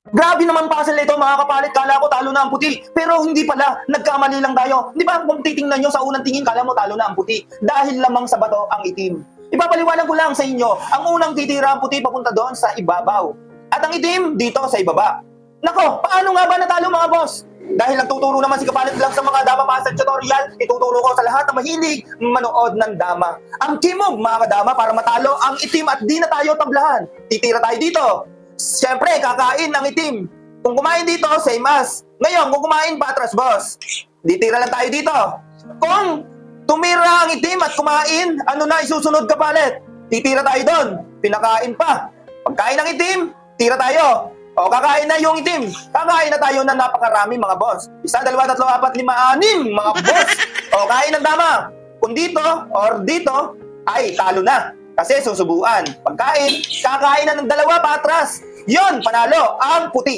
Grabe naman puzzle nito mga kapalit, kala ko talo na ang puti. Pero hindi pala, nagkamali lang tayo. Di ba kung titingnan nyo sa unang tingin, kala mo talo na ang puti. Dahil lamang sa bato ang itim. Ipapaliwanag ko lang sa inyo, ang unang titira ang puti papunta doon sa ibabaw. At ang itim dito sa ibaba. Nako, paano nga ba natalo mga boss? Dahil nagtuturo naman si Kapalit lang sa mga Dama Puzzle tutorial, ituturo ko sa lahat na mahilig manood ng Dama. Ang kimog mga kadama para matalo ang itim at di na tayo tablahan. Titira tayo dito. Siyempre, kakain ang itim. Kung kumain dito, same as. Ngayon, kung kumain patras, boss. Titira lang tayo dito. Kung tumira ang itim at kumain, ano na isusunod Kapalit? Titira tayo doon. Pinakain pa. Pagkain ng itim, tira tayo. O, kakain na yung itim. Kakain na tayo ng napakarami mga boss. 1, 2, 3, 4, 5, 6 mga boss. O, kain ng dama. Kung dito or dito, ay talo na. Kasi susubuan. Pagkain, kakain na ng dalawa patras. Yon, panalo ang puti.